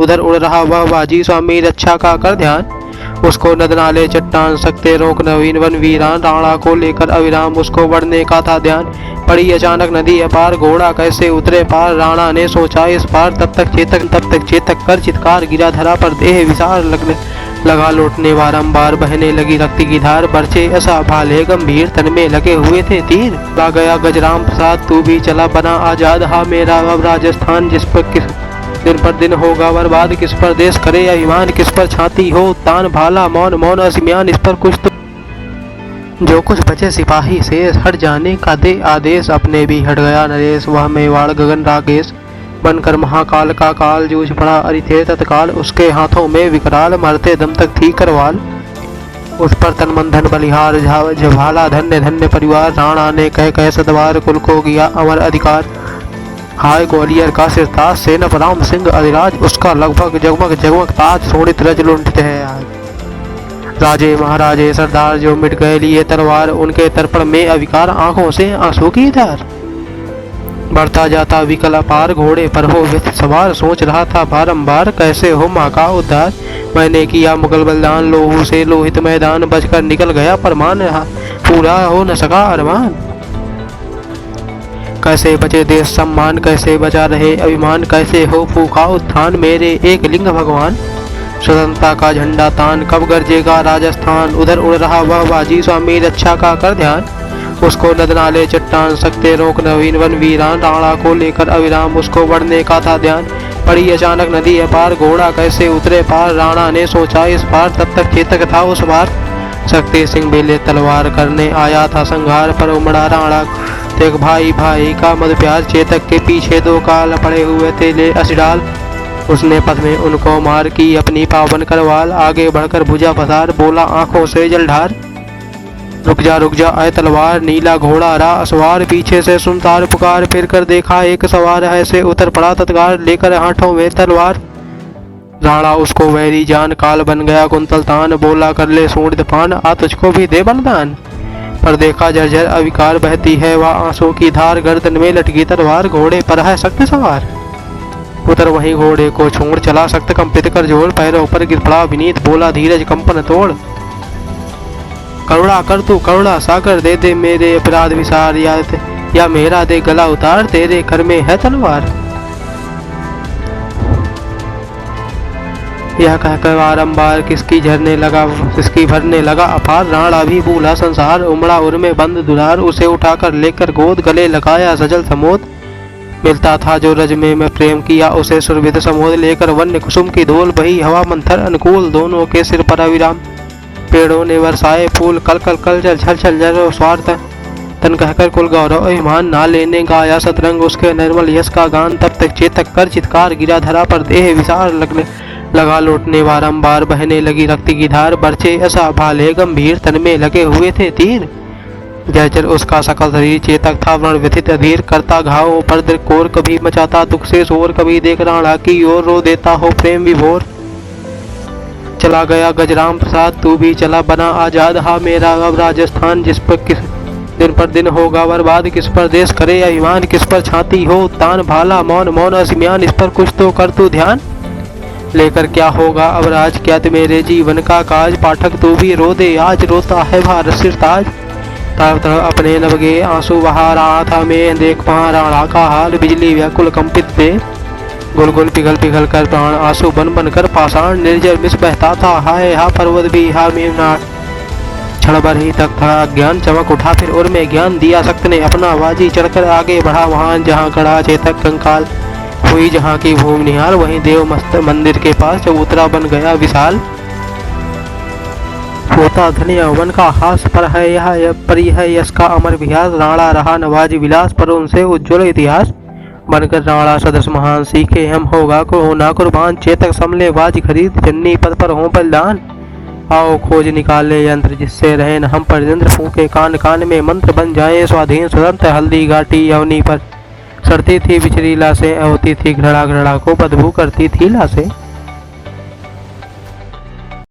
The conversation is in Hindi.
उधर उड़ रहा वह बाजी, स्वामी रक्षा का कर ध्यान। उसको नद नाले चट्टान सकते रोक नवीन वन वीरान, राणा को लेकर अविराम उसको बढ़ने का था ध्यान। पड़ी अचानक नदी अपार, घोड़ा कैसे उतरे पार, राणा ने सोचा इस पार। तब तक चेतक कर चित्कार, गिरा धरा पर देह विसार लगने लगा लौटने बारंबार, बहने लगी रक्त की धार। बरछे ऐसा भाले गंभीर, तन में लगे हुए थे तीर। ला गया गजराम प्रसाद, तू भी चला बना आजाद, हा मेरा अब राजस्थान, जिस पर किस दिन पर दिन होगा बर्बाद। किस पर देश करे अभिमान, किस पर छाती हो तान, भाला मौन मौन असिम्यान, इस पर कुछ तो जो कुछ बचे सिपाही शेष, हट जाने का दे आदेश। अपने भी हट गया नरेश, वह मेवाड़ गगन राकेश, बनकर महाकाल का काल। जूझ पड़ा अरिथे तत्काल, उसके हाथों में विकराल, मरते दम तक थी करवाल। उस पर तन मन धन बलिहार, झभाला धन्य धन्य परिवार। राणा ने कह सतवार, कुल को किया अमर अधिकार। हाय ग्वालियर का सिरताज, सेनप राम सिंह अधिराज, उसका लगभग जगमग जगमग ताज। सोनित रज लुंठते हैं आज राजे महाराजे सरदार, जो मिट गए लिए तलवार। उनके तर्पण में अविकार, आंखों से आंसू की धार। बढ़ता जाता विकल अपार, घोड़े पर हो व्यथ सवार। सोच रहा था बारंबार, कैसे हो माँ का उद्धार। मैंने किया मुगल बलिदान, लोहू से लोहित मैदान। बचकर निकल गया परमान, पूरा हो न सका अरमान। कैसे बचे देश सम्मान, कैसे बचा रहे अभिमान। कैसे हो फूका उत्थान, मेरे एक लिंग भगवान। स्वतंत्रता का झंडा तान, कब गरजेगा राजस्थान। उधर उड़ रहा वह बाजी, स्वामी रक्षा का कर ध्यान। उसको नद नाले चट्टान सकते रोक नवीन वन वीरान, राणा को लेकर अविराम उसको बढ़ने का था ध्यान। पड़ी अचानक नदी अपार, घोड़ा कैसे उतरे पार। राणा ने सोचा इस पार, तब तक चेतक था उस बार। शक्ति सिंह बेले तलवार करने आया था संघार, पर उमड़ा राणा देख भाई भाई का मद प्यार। चेतक के पीछे दो काल पड़े हुए थे ले असिडाल, उसने पथ में उनको मार की अपनी पावन करवाल। आगे बढ़कर भुजा पसार, बोला आंखों से जलधार। रुक जा आए तलवार, नीला घोड़ा रा असवार। पीछे से सुनतार पुकार, फिर कर देखा एक सवार, ऐसे उतर पड़ा तत्काल लेकर हाथों में तलवार। राणा उसको वैरी जान, काल बन गया कुंतल तान। बोला कर ले सूंड पान, आ तुझको भी दे बलिदान। पर देखा जर्जर अविकार, बहती है वह आंसू की धार। गर्दन में लटकी तलवार, घोड़े पर है सख्त सवार। उतर वहीं घोड़े को छोड़ चला सख्त, कंपित कर जोड़। पैरों पर गिर पड़ा विनीत, बोला धीरज कंपन तोड़। करुणा कर तू करुणा सागर, दे दे मेरे अपराध विसार। या मेरा दे गला उतार, तेरे घर में है तलवार। यह कहकर बारंबार किसकी भरने लगा अपार। राणा भी भूला संसार, उमड़ा उर्मे बंद दुलार। उसे उठाकर लेकर गोद, गले लगाया सजल समोद। मिलता था जो रज में मैं प्रेम किया, उसे सुरभित समोद। लेकर वन्य कुसुम की धूल, बही हवा मंथर अनुकूल। दोनों के सिर पर अविराम पेड़ों ने बरसाए फूल। कल कल कल जल छल छल जल स्वार्थ तन कहकर कुल गौरव अभिमान। ना लेने गाया सतरंग उसके निर्मल यश का गान। तब तक चेतक कर चित्कार, गिरा धरा पर देह विसार लगने लगा लौटने बारंबार, बहने लगी रक्त की धार। बरछे ऐसा भाले गंभीर, तन में लगे हुए थे तीर। जर्जर उसका सकल शरीर, चेतक था व्रण व्यथित अधीर। करता घाव पर कोर, कभी मचाता दुख से शोर। कभी देख राणा की ओर, रो देता हो प्रेम विभोर। चला गया गजराम प्रसाद, तू भी चला बना आजाद, हा मेरा अब राजस्थान, जिस पर किस दिन पर दिन होगा बर्बाद। किस पर देश करे अभिमान, किस पर छाती हो तान, भाला मौन मौन असिम्यान, इस पर कुछ तो कर तू ध्यान। लेकर क्या होगा अब राज, क्या मेरे जीवन का काज। पाठक तू भी रो दे आज, रोता है भारत सिरताज। तरह अपने नवगे आंसू बहा रहा था मैं, देख वहाँ राणा का हाल। बिजली व्याकुल कंपित थे, गुल गुल पिघल पिघल कर प्राण, आंसू बन बन कर पाषाण। निर्जर मिस बहता था, हाय हा पर्वत भी हा मेमनाट। क्षण भर ही तक था ज्ञान, चमक उठा फिर उर में ज्ञान। दिया सक्त ने अपना बाजी, चढ़कर आगे बढ़ा वहाँ जहाँ गढ़ा चेतक कंकाल। हुई जहाँ की भूमि निहार, वहीं देव मस्त मंदिर के पास चबूतरा बन गया विशाल। होता धन्य वन का हास, पर है यह यश का अमर विहार। राणा रहा नवाज विलास, पर उनसे उज्ज्वल इतिहास। बनकर राणा सदृश महान, सीखे हम होगा को होना कुर्बान। चेतक समले बाज खरीद, जन्नी पद पर हो बलिदान। आओ खोज निकाले यंत्र, जिससे रहे न हम पर यंत्र। फूके कान कान में मंत्र, बन जाए स्वाधीन स्वतंत्र। हल्दी घाटी अवनी पर सड़ती थी बिचरीला से, होती थी घृणा घृणा को बदबू करती थी लाशें।